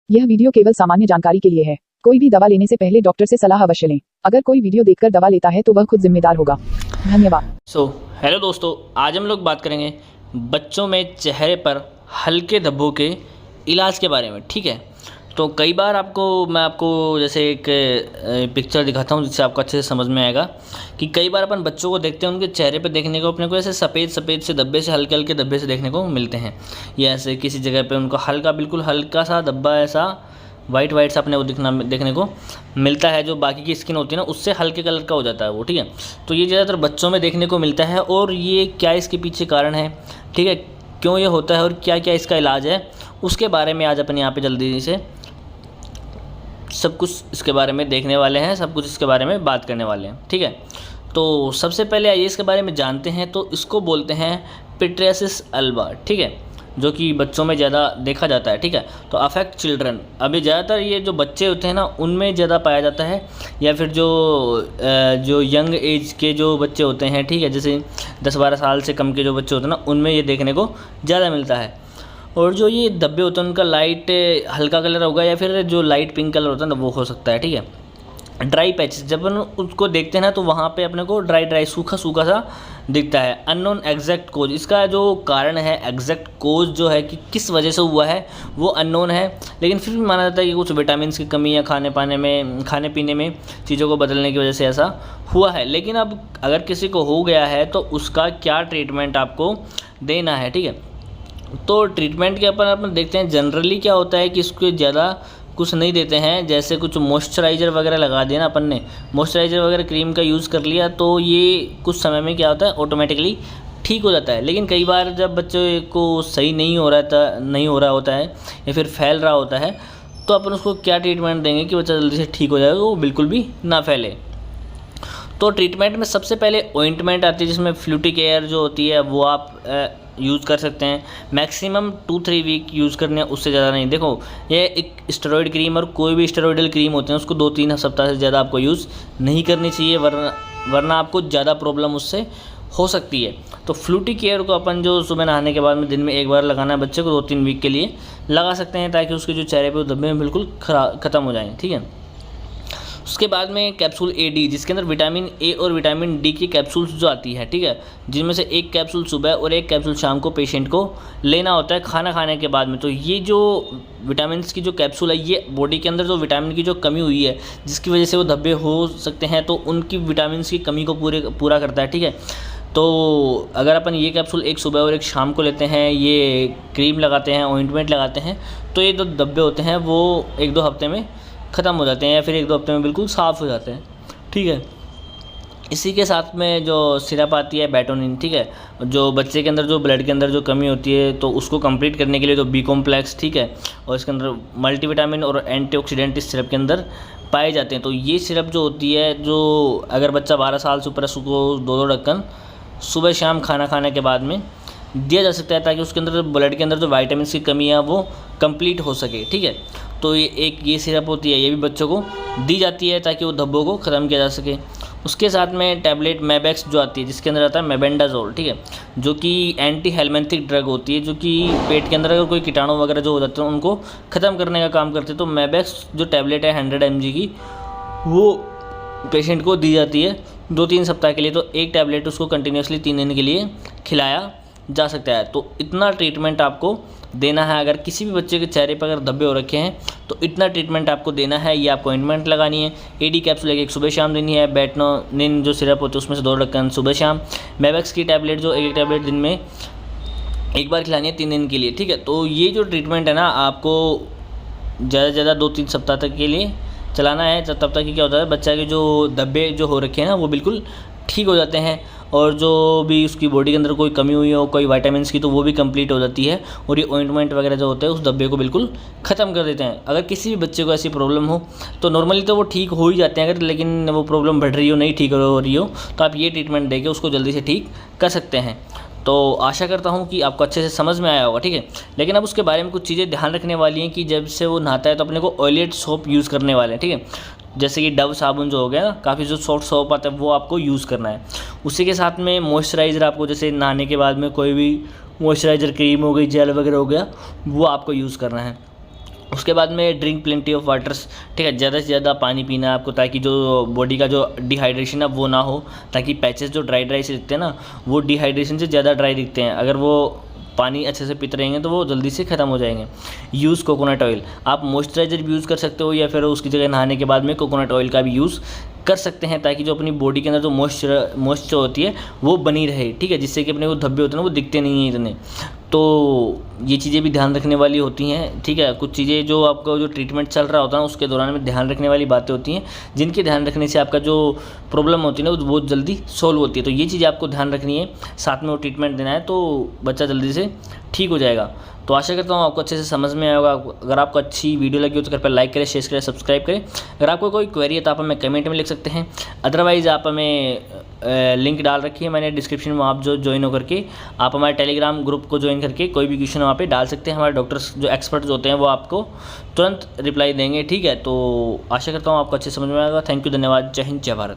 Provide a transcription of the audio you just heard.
यह वीडियो केवल सामान्य जानकारी के लिए है। कोई भी दवा लेने से पहले डॉक्टर से सलाह अवश्य लें। अगर कोई वीडियो देखकर दवा लेता है तो वह खुद जिम्मेदार होगा। धन्यवाद। हेलो दोस्तों, आज हम लोग बात करेंगे बच्चों में चेहरे पर हल्के धब्बों के इलाज के बारे में। ठीक है, तो कई बार मैं आपको जैसे एक पिक्चर दिखाता हूँ जिससे आपको अच्छे से समझ में आएगा कि कई बार अपन बच्चों को देखते हैं, उनके चेहरे पे देखने को अपने को ऐसे सफ़ेद से धब्बे से हल्के हल्के धब्बे से देखने को मिलते हैं, या ऐसे किसी जगह पे उनको बिल्कुल हल्का सा धब्बा ऐसा वाइट सा अपने को देखने को मिलता है, जो बाकी की स्किन होती है ना उससे हल्के कलर का हो जाता है वो। ठीक है, तो ये ज़्यादातर बच्चों में देखने को मिलता है, और ये क्या इसके पीछे कारण है, ठीक है, क्यों ये होता है और क्या क्या इसका इलाज है, उसके बारे में आज अपन यहाँ पे जल्दी से सब कुछ इसके बारे में देखने वाले हैं, सब कुछ इसके बारे में बात करने वाले हैं। ठीक है, तो सबसे पहले आइए इसके बारे में जानते हैं। तो इसको बोलते हैं पिट्रियासिस अल्बा, ठीक है, जो कि बच्चों में ज़्यादा देखा जाता है। ठीक है, तो अफेक्ट चिल्ड्रन, अभी ज़्यादातर ये जो बच्चे होते हैं ना उनमें ज़्यादा पाया जाता है, या फिर जो यंग एज के जो बच्चे होते हैं, ठीक है, जैसे 10-12 साल से कम के जो बच्चे होते हैं ना उनमें ये देखने को ज़्यादा मिलता है। और जो ये धब्बे होते हैं उनका लाइट हल्का कलर होगा, या फिर जो लाइट पिंक कलर होता है ना वो हो सकता है। ठीक है, ड्राई पैचेस, जब अपन उसको देखते हैं ना तो वहाँ पे अपने को ड्राई सूखा सा दिखता है। अननोन एग्जैक्ट कोज, इसका जो कारण है एग्जैक्ट कोज जो है कि किस वजह से हुआ है वो अननोन है, लेकिन फिर भी माना जाता है कि कुछ विटामिन की कमी या खाने पीने में चीज़ों को बदलने की वजह से ऐसा हुआ है। लेकिन अब अगर किसी को हो गया है तो उसका क्या ट्रीटमेंट आपको देना है। ठीक है, तो ट्रीटमेंट के अपन देखते हैं जनरली क्या होता है कि इसको ज़्यादा कुछ नहीं देते हैं, जैसे कुछ मॉइस्चराइज़र वगैरह लगा दिया ना अपन ने, मॉइस्चराइज़र वगैरह क्रीम का यूज़ कर लिया तो ये कुछ समय में क्या होता है ऑटोमेटिकली ठीक हो जाता है। लेकिन कई बार जब बच्चे को सही नहीं हो रहा होता है या फिर फैल रहा होता है तो अपन उसको क्या ट्रीटमेंट देंगे कि बच्चा जल्दी से ठीक हो जाएगा, वो बिल्कुल भी ना फैले। तो ट्रीटमेंट में सबसे पहले ऑइंटमेंट आती है, जिसमें फ्लूटिक एयर जो होती है वो आप यूज़ कर सकते हैं। मैक्सिमम 2-3 वीक यूज़ करने, उससे ज़्यादा नहीं। देखो, ये एक स्टेरॉयड क्रीम और कोई भी स्टेरॉयडल क्रीम होते हैं उसको 2-3 सप्ताह से ज़्यादा आपको यूज़ नहीं करनी चाहिए, वरना आपको ज़्यादा प्रॉब्लम उससे हो सकती है। तो फ्लूटिक एयर को अपन जो सुबह नहाने के बाद में दिन में एक बार लगाना है बच्चे को, 2-3 वीक के लिए लगा सकते हैं, ताकि उसके जो चेहरे पे धब्बे बिल्कुल ख़त्म हो जाएँ। ठीक है, उसके बाद में कैप्सूल AD, जिसके अंदर विटामिन A और विटामिन D की कैप्सूल्स जो आती है, ठीक है, जिनमें से एक कैप्सूल सुबह और एक कैप्सूल शाम को पेशेंट को लेना होता है खाना खाने के बाद में। तो ये जो विटामिन की जो कैप्सूल है ये बॉडी के अंदर जो विटामिन की जो कमी हुई है जिसकी वजह से वो धब्बे हो सकते हैं, तो उनकी विटामिन की कमी को पूरा करता है। ठीक है, तो अगर अपन ये कैप्सूल एक सुबह और एक शाम को लेते हैं, ये क्रीम लगाते हैं, ऑइंटमेंट लगाते हैं, तो ये जो धब्बे होते हैं वो 1-2 हफ्ते में ख़त्म हो जाते हैं, या फिर 1-2 हफ्ते में बिल्कुल साफ़ हो जाते हैं। ठीक है, इसी के साथ में जो सिरप आती है बैटोनिन, ठीक है, जो बच्चे के अंदर जो ब्लड के अंदर जो कमी होती है तो उसको कंप्लीट करने के लिए जो B कॉम्प्लेक्स, ठीक है, और इसके अंदर मल्टीविटामिन और एंटीऑक्सीडेंट इस सिरप के अंदर पाए जाते हैं। तो ये सिरप जो होती है, जो अगर बच्चा 12 साल से ऊपर है उसको 2-2 ढक्कन सुबह शाम खाना खाने के बाद में दिया जा सकता है, ताकि उसके अंदर ब्लड के अंदर जो वाइटामिन की कमी है वो कंप्लीट हो सके। ठीक है, तो ये सिरप होती है, ये भी बच्चों को दी जाती है ताकि वो धब्बों को ख़त्म किया जा सके। उसके साथ में टैबलेट मैबेक्स जो आती है, जिसके अंदर आता है मेबेंडाजोल, ठीक है, जो कि एंटी हेलमेंथिक ड्रग होती है, जो कि पेट के अंदर अगर कोई कीटाणु वगैरह जो हो जाते हैं उनको ख़त्म करने का काम करते हैं। तो मैबेक्स जो टैबलेट है 100 mg की, वो पेशेंट को दी जाती है 2-3 सप्ताह के लिए। तो एक टैबलेट उसको कंटिन्यूसली 3 दिन के लिए खिलाया जा सकता है। तो इतना ट्रीटमेंट आपको देना है। अगर किसी भी बच्चे के चेहरे पर अगर धब्बे हो रखे हैं तो इतना ट्रीटमेंट आपको देना है। ये आपको ऑइंटमेंट लगानी है, AD कैप्सूल एक सुबह शाम देनी है, बैटोनिन जो सिरप होती है उसमें से 2 ढक्कन सुबह शाम, मैबेक्स की टैबलेट जो एक टैबलेट दिन में एक बार खिलानी है 3 दिन के लिए। ठीक है, तो ये जो ट्रीटमेंट है ना आपको ज़्यादा से ज़्यादा 2-3 सप्ताह तक के लिए चलाना है। तब तक कि क्या होता है, बच्चा के जो धब्बे जो हो रखे हैं ना वो बिल्कुल ठीक हो जाते हैं, और जो भी उसकी बॉडी के अंदर कोई कमी हुई हो कोई विटामिन की तो वो भी कंप्लीट हो जाती है, और ये ऑइंटमेंट वगैरह जो होते हैं उस धब्बे को बिल्कुल ख़त्म कर देते हैं। अगर किसी भी बच्चे को ऐसी प्रॉब्लम हो तो नॉर्मली तो वो ठीक हो ही जाते हैं, अगर लेकिन वो प्रॉब्लम बढ़ रही हो, नहीं ठीक हो रही हो, तो आप ये ट्रीटमेंट देके उसको जल्दी से ठीक कर सकते हैं। तो आशा करता हूँ कि आपको अच्छे से समझ में आया होगा। ठीक है, लेकिन अब उसके बारे में कुछ चीज़ें ध्यान रखने वाली हैं कि जब से वो नहाता है तो अपने को ऑयलेट सोप यूज़ करने वाले हैं। ठीक है, जैसे कि डव साबुन जो हो गया ना, काफ़ी जो सॉफ्ट सोप आता है वो आपको यूज़ करना है। उसी के साथ में मॉइस्चराइज़र आपको, जैसे नहाने के बाद में कोई भी मॉइस्चराइज़र क्रीम हो गई, जेल वगैरह हो गया, वो आपको यूज़ करना है। उसके बाद में ड्रिंक प्लेंटी ऑफ वाटर्स, ठीक है, ज़्यादा से ज़्यादा पानी पीना है आपको, ताकि जो बॉडी का जो डिहाइड्रेशन है वो ना हो, ताकि पैचेस जो ड्राई से दिखते हैं ना, वो डिहाइड्रेशन से ज़्यादा ड्राई दिखते हैं। अगर वो पानी अच्छे से पीते रहेंगे तो वो जल्दी से ख़त्म हो जाएंगे। यूज़ कोकोनट ऑयल, आप मॉइस्चराइज़र भी यूज़ कर सकते हो, या फिर उसकी जगह नहाने के बाद में कोकोनट ऑयल का भी यूज़ कर सकते हैं, ताकि जो अपनी बॉडी के अंदर जो मॉइस्चर होती है वो बनी रहे, ठीक है, जिससे कि अपने वो धब्बे होते हैं ना वो दिखते नहीं हैं इतने। तो ये चीज़ें भी ध्यान रखने वाली होती हैं, ठीक है। कुछ चीज़ें जो आपका जो ट्रीटमेंट चल रहा होता है उसके दौरान में ध्यान रखने वाली बातें होती हैं, जिनके ध्यान रखने से आपका जो प्रॉब्लम होती है ना वो जल्दी सॉल्व होती है। तो ये चीज़ें आपको ध्यान रखनी है, साथ में वो ट्रीटमेंट देना है, तो बच्चा जल्दी से ठीक हो जाएगा। तो आशा करता हूँ आपको अच्छे से समझ में आया होगा। अगर आपको अच्छी वीडियो लगी हो तो कृपया लाइक करें, शेयर करें, सब्सक्राइब करें। अगर आपको कोई क्वेरी है तो आप हमें कमेंट में लिख सकते हैं, अदरवाइज़ आप हमें लिंक डाल रखी है मैंने डिस्क्रिप्शन में, आप जो ज्वाइन होकर के आप हमारे टेलीग्राम ग्रुप को ज्वाइन करके कोई भी क्वेश्चन वहाँ पे डाल सकते हैं। हमारे डॉक्टर्स जो एक्सपर्ट्स होते हैं वो आपको तुरंत रिप्लाई देंगे, ठीक है। तो आशा करता हूँ आपको अच्छे समझ में आएगा। थैंक यू, धन्यवाद, जय हिंद, जय भारत।